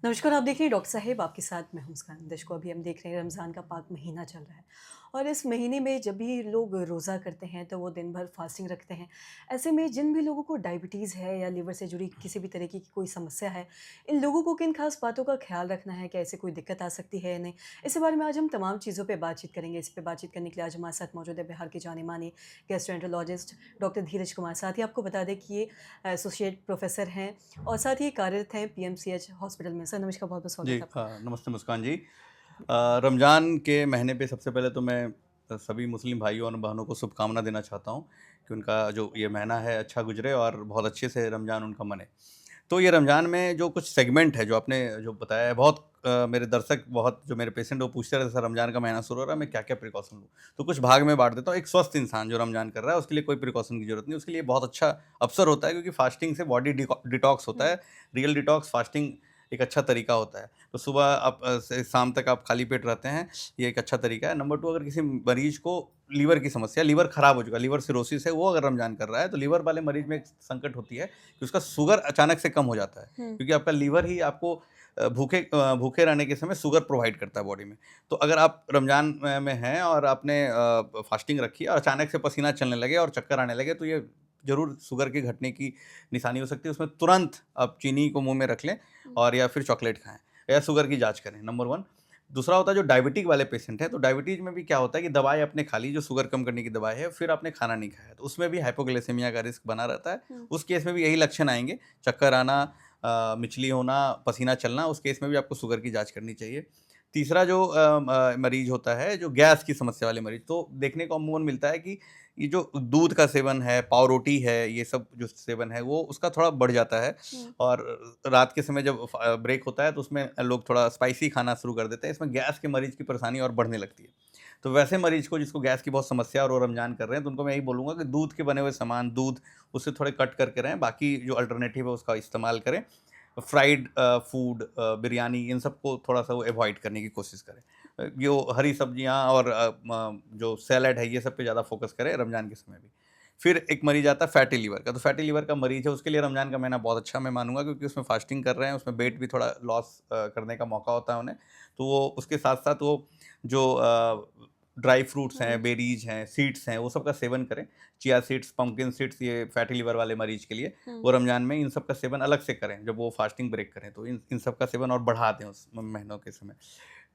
नमस्कार, आप देख रहे हैं डॉक्टर साहेब, आपके साथ मैं हूं मुस्कान। दर्शकों, अभी हम देख रहे हैं रमज़ान का पाक महीना चल रहा है और इस महीने में जब भी लोग रोज़ा करते हैं तो वो दिन भर फास्टिंग रखते हैं। ऐसे में जिन भी लोगों को डायबिटीज़ है या लीवर से जुड़ी किसी भी तरीके की कोई समस्या है, इन लोगों को किन खास बातों का ख्याल रखना है? क्या ऐसे कोई दिक्कत आ सकती है या नहीं? इसी बारे में आज हम तमाम चीज़ों पे बातचीत करेंगे। इस पे बातचीत करने के लिए आज हमारे साथ मौजूद है बिहार के जाने-माने गैस्ट्रोएंटरोलॉजिस्ट डॉक्टर धीरज कुमार। साथ ही आपको बता दें कि ये एसोसिएट प्रोफ़ेसर हैं और साथ ही कार्यरत हैं पीएमसीएच हॉस्पिटल में। सर नमस्कार, बहुत-बहुत जी, स्वागत है आपका। नमस्ते मुस्कान जी। रमज़ान के महीने पे सबसे पहले तो मैं सभी मुस्लिम भाइयों और बहनों को शुभकामना देना चाहता हूँ कि उनका जो ये महीना है अच्छा गुजरे और बहुत अच्छे से रमज़ान उनका मने। तो ये रमज़ान में जो कुछ सेगमेंट है जो आपने जो बताया है बहुत मेरे दर्शक बहुत जो मेरे पेशेंट वो पूछते रहते, सर रमज़ान का महीना शुरू हो रहा है, मैं क्या-क्या प्रिकॉशन लूँ? तो कुछ भाग में बाँट देता हूँ। एक स्वस्थ इंसान जो रमज़ान कर रहा है उसके लिए कोई प्रिकॉशन की ज़रूरत नहीं, उसके लिए बहुत अच्छा अवसर होता है क्योंकि फास्टिंग से बॉडी डिटॉक्स होता हुँ, है। रियल डिटॉक्स फास्टिंग एक अच्छा तरीका होता है। तो सुबह आप से शाम तक आप खाली पेट रहते हैं, ये एक अच्छा तरीका है। नंबर 2, अगर किसी मरीज़ को लीवर की समस्या, लीवर खराब हो चुका है, लीवर सिरोसिस है, वो अगर रमज़ान कर रहा है, तो लीवर वाले मरीज़ में एक संकट होती है कि उसका शुगर अचानक से कम हो जाता है। हुँ, क्योंकि आपका लीवर ही आपको भूखे रहने के समय शुगर प्रोवाइड करता है बॉडी में। तो अगर आप रमज़ान में हैं और आपने फास्टिंग रखी है और अचानक से पसीना चलने लगे और चक्कर आने लगे, तो ये ज़रूर शुगर के घटने की निशानी हो सकती है। उसमें तुरंत आप चीनी को मुँह में रख लें हुँ, और या फिर चॉकलेट खाएँ या शुगर की जाँच करें, नंबर 1। दूसरा होता है जो डायबिटिक वाले पेशेंट हैं, तो डायबिटीज़ में भी क्या होता है कि दवाई आपने खा ली जो शुगर कम करने की दवाई है, फिर आपने खाना नहीं खाया, तो उसमें भी हाइपोग्लाइसेमिया का रिस्क बना रहता है। हुँ, उस केस में भी यही लक्षण आएँगे, चक्कर आना, मिचली होना, पसीना चलना, उस केस में भी आपको शुगर की जाँच करनी चाहिए। तीसरा जो मरीज़ होता है, जो गैस की समस्या वाले मरीज़, तो देखने को अमूमन मिलता है कि ये जो दूध का सेवन है, पाव-रोटी है, ये सब जो सेवन है, वो उसका थोड़ा बढ़ जाता है हुँ, और रात के समय जब ब्रेक होता है, तो उसमें लोग थोड़ा स्पाइसी खाना शुरू कर देते हैं। इसमें गैस के मरीज़ की परेशानी और बढ़ने लगती है। तो वैसे मरीज़ को जिसको गैस की बहुत समस्या है और वो रमज़ान कर रहे हैं, तो उनको मैं यही बोलूँगा कि दूध के बने हुए सामान, दूध, उससे थोड़े कट करके रहें, बाकी जो अल्टरनेटिव है, उसका इस्तेमाल करें। फ्राइड फूड, बिरयानी, इन सबको थोड़ा-सा वो अवॉइड करने की कोशिश करें। जो हरी सब्जियाँ और जो सैलेड है, ये सब पे ज़्यादा फ़ोकस करें रमज़ान के समय भी। फिर एक मरीज़ आता है फैटी लिवर का, तो फैटी लिवर का मरीज़ है, उसके लिए रमज़ान का महीना बहुत अच्छा मैं मानूँगा क्योंकि उसमें फ़ास्टिंग कर रहे हैं, उसमें वेट हुँ, भी थोड़ा लॉस करने का मौका होता है उन्हें। तो वो उसके साथ-साथ वो जो ड्राई फ्रूट्स हैं, हुँ, बेरीज़ हैं, सीड्स हैं, वो सब का सेवन करें। चिया सीड्स, पम्पकिन सीड्स, ये फैटी लिवर वाले मरीज़ के लिए। हुँ, वो रमज़ान में इन सब का सेवन अलग से करें, जब वो फास्टिंग ब्रेक करें, तो इन इन सब का सेवन और बढ़ा दें उस महीनों के समय।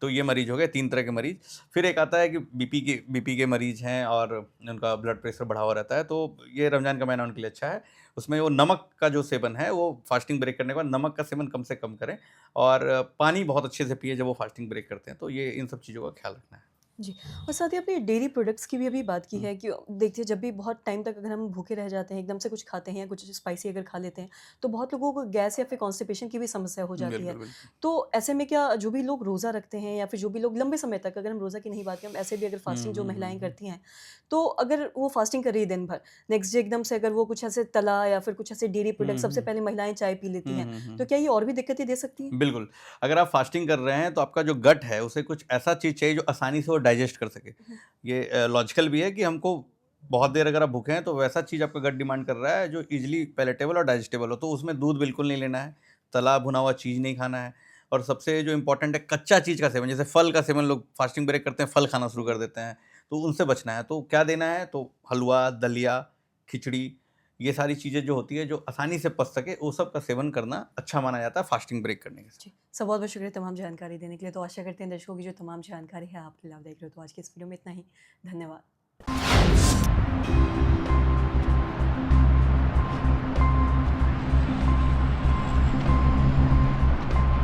तो ये मरीज़ हो गए 3 तरह के मरीज़। फिर एक आता है कि बीपी के मरीज़ हैं और उनका ब्लड प्रेशर बढ़ा हुआ रहता है, तो ये रमज़ान का महीना उनके लिए अच्छा है। उसमें वो नमक का जो सेवन है, वो फास्टिंग ब्रेक करने के बाद नमक का सेवन कम से कम करें और पानी बहुत अच्छे से पिएँ जब वो फास्टिंग ब्रेक करते हैं। तो ये इन सब चीज़ों का ख़्याल रखना है। जी। और साथ ही आपने डेयरी प्रोडक्ट्स की भी अभी बात की हुँ, है कि देखिए जब भी बहुत टाइम तक अगर हम भूखे रह जाते हैं, एकदम से कुछ खाते हैं या कुछ स्पाइसी अगर खा लेते हैं, तो बहुत लोगों को गैस या फिर कॉन्स्टिपेशन की भी समस्या हो जाती है। बिल्कुल, बिल्कुल। तो ऐसे में क्या जो भी लोग रोज़ा रखते हैं या फिर जो भी लोग लंबे समय तक, अगर हम रोज़ा की नहीं बात करें, हम ऐसे भी अगर हुँ, फास्टिंग जो हुँ, हुँ, महिलाएँ हुँ। करती हैं, तो अगर वो फास्टिंग कर रही है दिन भर, नेक्स्ट डे एकदम से अगर वो कुछ ऐसे तला या फिर कुछ ऐसे डेयरी प्रोडक्ट, हुँ, सबसे हुँ। पहले महिलाएँ चाय पी लेती हुँ, हैं, हुँ, तो हुँ। क्या ये और भी दिक्कतें दे सकती हैं? बिल्कुल, अगर आप फास्टिंग कर रहे हैं तो आपका जो गट है उसे कुछ ऐसा चीज़ चाहिए जो आसानी से वो डाइजेस्ट कर सके। हुँ, ये लॉजिकल भी है कि हमको बहुत देर अगर आप भूखे हैं तो वैसा चीज़ आपका गट डिमांड कर रहा है जो ईज़िली पैलेटेबल और डाइजेस्टेबल हो, तो उसमें दूध बिल्कुल नहीं लेना है, तला भुना हुआ चीज़ नहीं खाना है और सबसे जो इम्पोर्टेंट है कच्चा चीज़ का सेवन, जैसे फल का सेवन लोग फास्टिंग ब्रेक करते हैं, फल खाना शुरू हुँ। कर देते हैं, तो उनसे बचना है। तो क्या देना है, तो हलवा, दलिया, खिचड़ी, ये सारी चीज़ें जो होती है जो आसानी से पच सके, वो सब का सेवन करना अच्छा माना जाता है फास्टिंग ब्रेक करने के समय। जी। सर बहुत-बहुत शुक्रिया तमाम जानकारी देने के लिए। तो आशा करते हैं दर्शकों की जो तमाम जानकारी है आपके लाभदायक रही। तो आज की इस वीडियो में इतना ही। धन्यवाद।